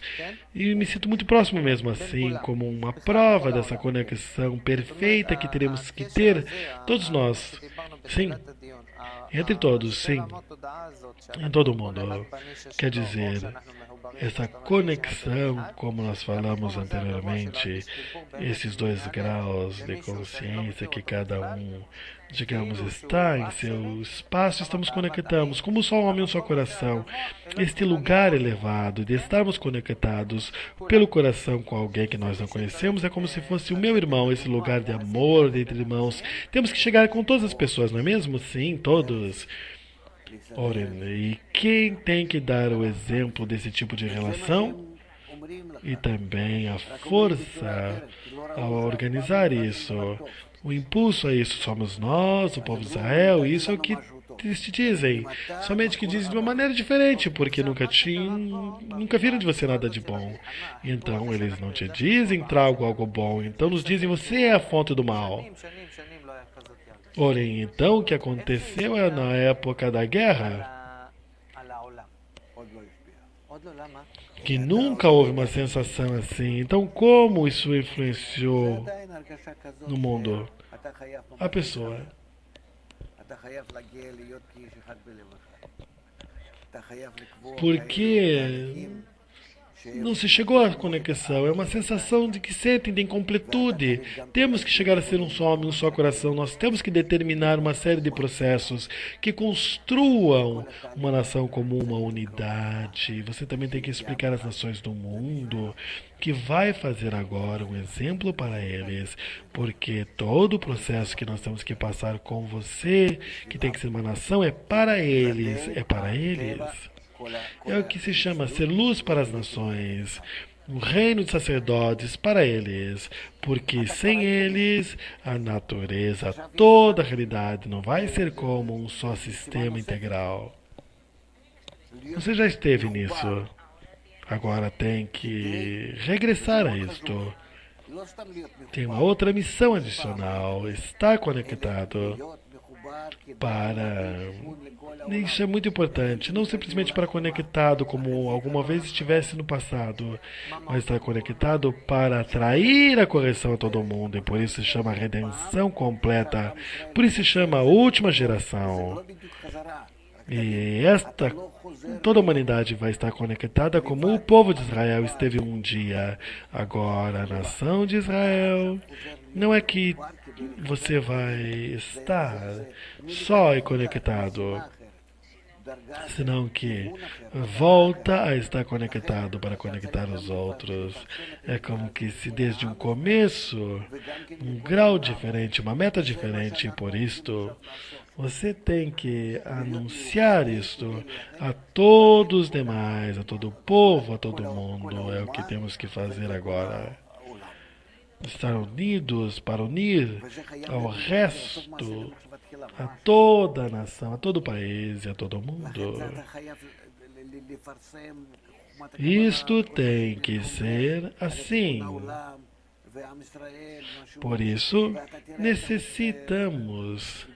Speaker 1: E me sinto muito próximo mesmo assim, como uma prova dessa conexão perfeita que teremos que ter, todos nós. Sim, entre todos, sim, em todo mundo. Quer dizer, essa conexão, como nós falamos anteriormente, esses 2 graus de consciência que cada um, digamos, está em seu espaço, estamos conectados, como só um homem e um só coração. Este lugar elevado de estarmos conectados pelo coração com alguém que nós não conhecemos é como se fosse o meu irmão, esse lugar de amor entre irmãos. Temos que chegar com todas as pessoas, não é mesmo? Sim, todos. Oren, e quem tem que dar o exemplo desse tipo de relação? E também a força ao organizar isso. O impulso a isso somos nós, o povo de Israel, e isso é o que eles te dizem. Somente que dizem de uma maneira diferente, porque nunca viram de você nada de bom. Então eles não te dizem trago algo bom, então nos dizem você é a fonte do mal. Porém, então, o que aconteceu é na época da guerra, que nunca houve uma sensação assim. Então, como isso influenciou no mundo? A pessoa. Porque não se chegou à conexão, é uma sensação de que sentem de incompletude. Temos que chegar a ser um só homem, um só coração. Nós temos que determinar uma série de processos que construam uma nação como uma unidade. Você também tem que explicar às nações do mundo que vai fazer agora um exemplo para eles, porque todo o processo que nós temos que passar com você, que tem que ser uma nação, é para eles, é para eles. É o que se chama ser luz para as nações, um reino de sacerdotes para eles, porque sem eles a natureza, toda a realidade não vai ser como um só sistema integral. Você já esteve nisso. Agora tem que regressar a isto. Tem uma outra missão adicional, estar conectado. para... Isso é muito importante, não simplesmente para conectado como alguma vez estivesse no passado, mas está conectado para atrair a correção a todo mundo, e por isso se chama redenção completa, por isso se chama a última geração. E toda a humanidade vai estar conectada como o povo de Israel esteve um dia. Agora, a nação de Israel não é que você vai estar só e conectado, senão que volta a estar conectado para conectar os outros. É como que se desde um começo, um grau diferente, uma meta diferente, e por isto você tem que anunciar isto a todos os demais, a todo o povo, a todo mundo. É o que temos que fazer agora. Estar unidos para unir ao resto, a toda a nação, a todo o país e a todo o mundo. Isto tem que ser assim. Por isso, necessitamos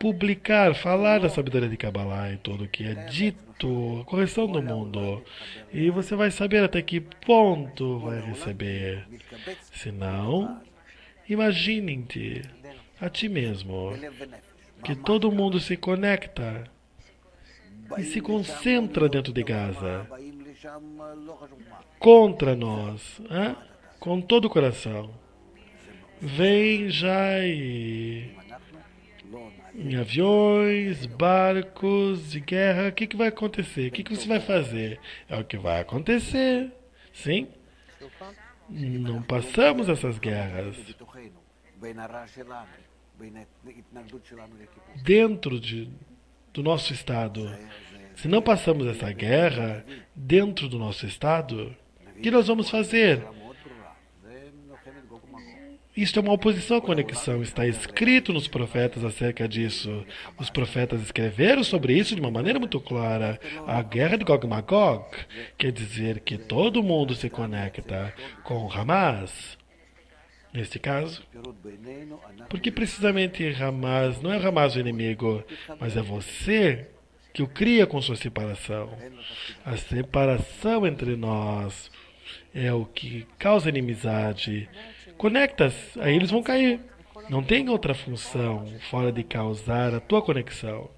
Speaker 1: publicar, falar da sabedoria de Kabbalah e tudo o que é dito, a correção do mundo. E você vai saber até que ponto vai receber. Se não, imagine-te a ti mesmo que todo mundo se conecta e se concentra dentro de Gaza contra nós, com todo o coração. Vem já em aviões, barcos de guerra. O que vai acontecer? O que você vai fazer? É o que vai acontecer. Sim? Não passamos essas guerras dentro do nosso Estado. Se não passamos essa guerra dentro do nosso Estado, o que nós vamos fazer? Isto é uma oposição à conexão. Está escrito nos profetas acerca disso. Os profetas escreveram sobre isso de uma maneira muito clara. A guerra de Gog e Magog quer dizer que todo mundo se conecta com Hamas, neste caso. Porque precisamente Hamas não é Hamas o inimigo, mas é você que o cria com sua separação. A separação entre nós é o que causa inimizade. Conectas, aí eles vão cair. Não tem outra função fora de causar a tua conexão.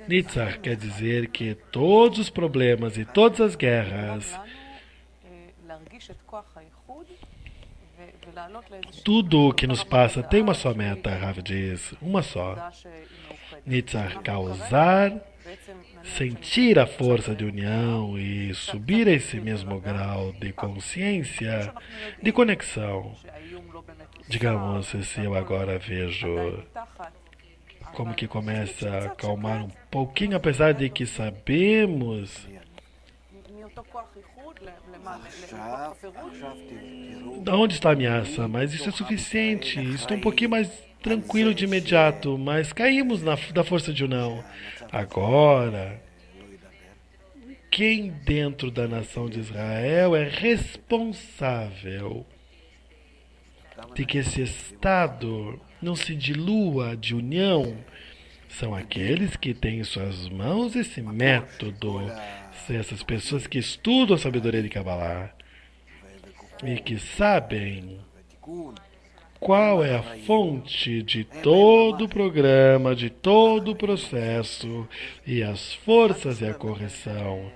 Speaker 1: Nitzach quer dizer que todos os problemas e todas as guerras, tudo o que nos passa tem uma só meta, Rav diz, uma só. Nitzach, causar, sentir a força de união e subir a esse mesmo grau de consciência, de conexão. Digamos, se eu agora vejo como que começa a acalmar um pouquinho, apesar de que sabemos da onde está a ameaça, mas isso é suficiente. Estou um pouquinho mais tranquilo de imediato, mas caímos da força de união. Agora, quem dentro da nação de Israel é responsável de que esse estado não se dilua de união são aqueles que têm em suas mãos esse método, essas pessoas que estudam a sabedoria de Kabbalah e que sabem qual é a fonte de todo o programa, de todo o processo e as forças e a correção.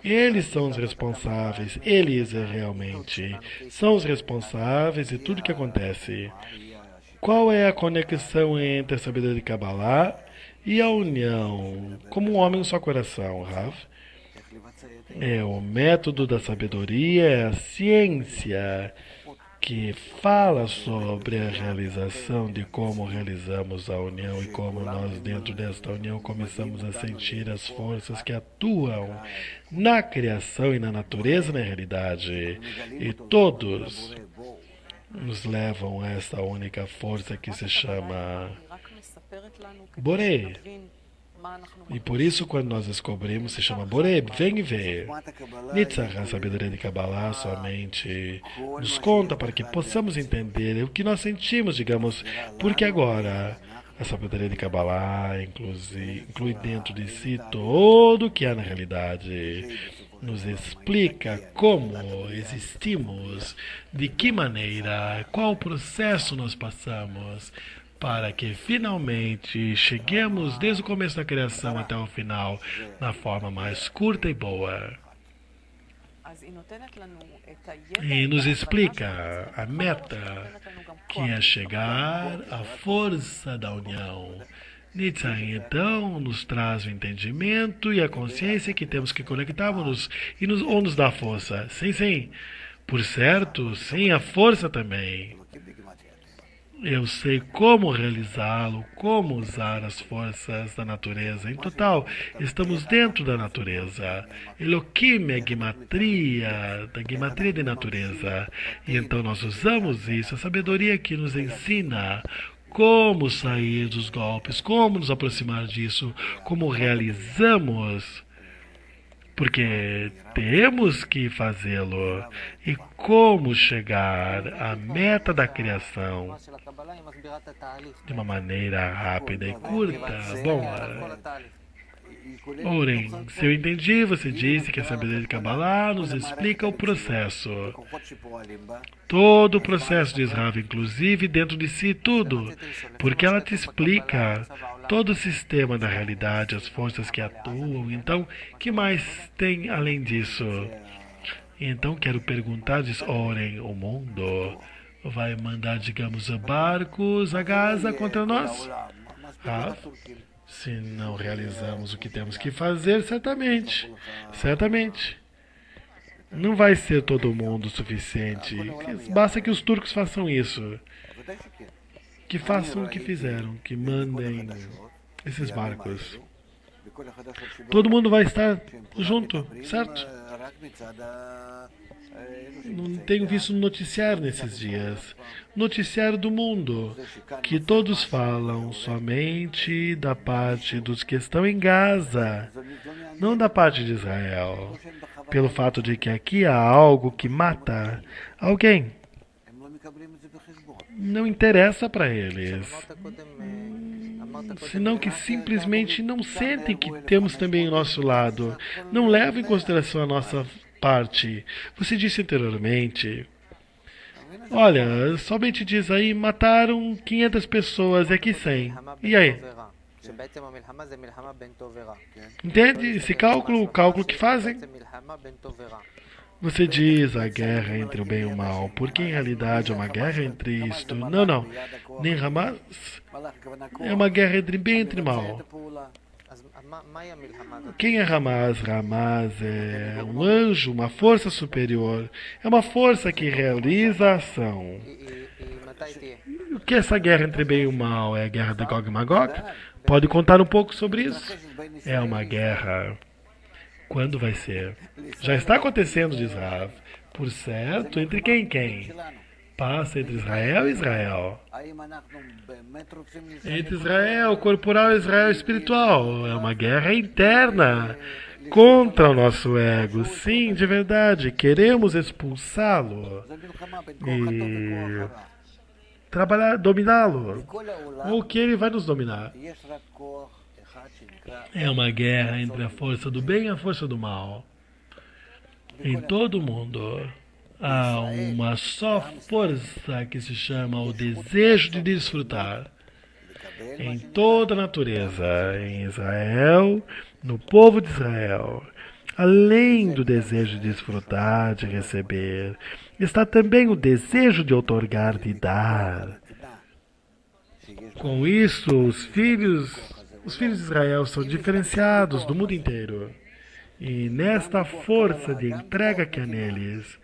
Speaker 1: Eles são os responsáveis, eles realmente são os responsáveis de tudo que acontece. Qual é a conexão entre a sabedoria de Kabbalah e a união como um homem em seu coração, Rav? É o método da sabedoria, é a ciência que fala sobre a realização de como realizamos a união e como nós dentro desta união começamos a sentir as forças que atuam na criação e na natureza, na realidade. E todos nos levam a essa única força que se chama Borei. E por isso, quando nós descobrimos, se chama Borei, vem e vê. Nitzach, a sabedoria de Kabbalah, somente nos conta para que possamos entender o que nós sentimos, digamos, porque agora A sabedoria de Kabbalah inclui dentro de si todo o que há na realidade. Nos explica como existimos, de que maneira, qual processo nós passamos, para que finalmente cheguemos desde o começo da criação até o final, na forma mais curta e boa. E nos explica a meta, que é chegar à força da união. Nietzsche, então, nos traz o entendimento e a consciência que temos que conectarmos ou nos dá força. Sim, sim. Por certo, sim, a força também. Eu sei como realizá-lo, como usar as forças da natureza. Em total, estamos dentro da natureza. Elohim é da gematria de natureza. E então nós usamos isso, a sabedoria que nos ensina como sair dos golpes, como nos aproximar disso, como realizamos, porque temos que fazê-lo. E como chegar à meta da criação de uma maneira rápida e curta. Bom, Oren, se eu entendi, você disse que a sabedoria de Kabbalah nos explica o processo. Todo o processo de Israel, inclusive dentro de si tudo. Porque ela te explica todo o sistema da realidade, as forças que atuam. Então, que mais tem além disso? Então, quero perguntar, diz Oren, o mundo vai mandar, digamos, barcos a Gaza contra nós? Se não realizamos o que temos que fazer, certamente. Certamente. Não vai ser todo mundo o suficiente. Basta que os turcos façam isso. Que façam o que fizeram. Que mandem esses barcos. Todo mundo vai estar junto, certo? Não tenho visto no noticiário nesses dias. Noticiário do mundo, que todos falam somente da parte dos que estão em Gaza, não da parte de Israel. Pelo fato de que aqui há algo que mata alguém. Não interessa para eles. Senão que simplesmente não sentem que temos também o nosso lado. Não levam em consideração a nossa parte. Você disse anteriormente, olha, somente diz aí, mataram 500 pessoas, e aqui 100. E aí? Entende esse cálculo, o cálculo que fazem? Você diz a guerra entre o bem e o mal, porque em realidade é uma guerra entre isto. Não. Nem Hamas é uma guerra entre bem e entre mal. Quem é Hamas? Hamas é um anjo, uma força superior. É uma força que realiza a ação. O que é essa guerra entre bem e o mal? É a guerra de Gog e Magog? Pode contar um pouco sobre isso? É uma guerra. Quando vai ser? Já está acontecendo, diz Rav. Por certo, entre quem e quem? Passa entre Israel e Israel. Entre Israel corporal e Israel espiritual. É uma guerra interna contra o nosso ego. Sim, de verdade. Queremos expulsá-lo e trabalhar, dominá-lo. Ou que ele vai nos dominar. É uma guerra entre a força do bem e a força do mal. Em todo o mundo há uma só força que se chama o desejo de desfrutar. Em toda a natureza, em Israel, no povo de Israel, além do desejo de desfrutar, de receber, está também o desejo de outorgar, de dar. Com isso, os filhos de Israel são diferenciados do mundo inteiro. E nesta força de entrega que há neles,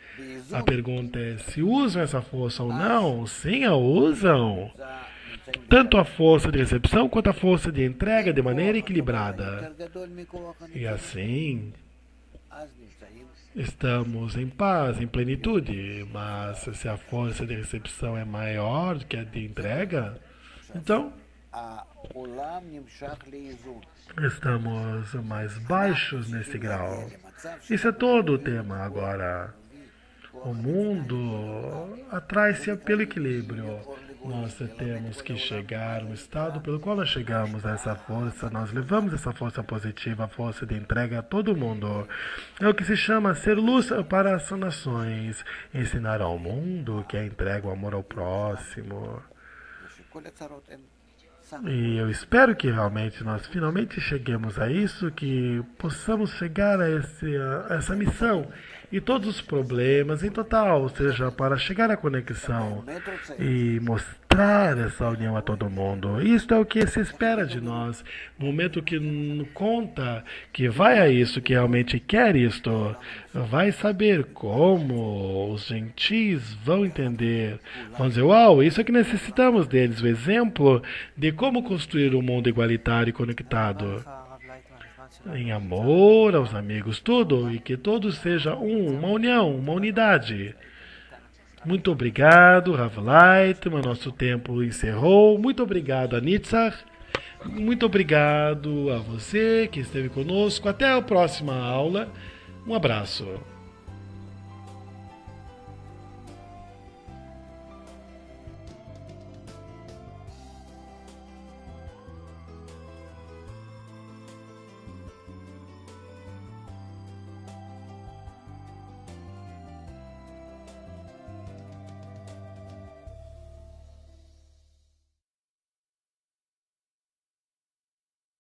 Speaker 1: a pergunta é se usam essa força ou não. Sim, a usam. Tanto a força de recepção quanto a força de entrega de maneira equilibrada. E assim, estamos em paz, em plenitude. Mas se a força de recepção é maior do que a de entrega, então estamos mais baixos nesse grau. Isso é todo o tema agora. O mundo atrai-se pelo equilíbrio. Nós temos que chegar a um estado pelo qual nós chegamos a essa força, nós levamos essa força positiva, a força de entrega a todo mundo. É o que se chama ser luz para as nações, ensinar ao mundo que é entrega o amor ao próximo. E eu espero que realmente nós finalmente cheguemos a isso, que possamos chegar a essa missão e todos os problemas em total, ou seja, para chegar à conexão e mostrar essa união a todo mundo. Isto é o que se espera de nós. No momento que conta que vai a isso, que realmente quer isto, vai saber como os gentis vão entender. Vão dizer, uau, isso é que necessitamos deles, o exemplo de como construir um mundo igualitário e conectado. Em amor aos amigos, tudo, e que todos seja uma união, uma unidade. Muito obrigado, Rav Lightman, nosso tempo encerrou. Muito obrigado a Nitzar. Muito obrigado a você que esteve conosco. Até a próxima aula. Um abraço.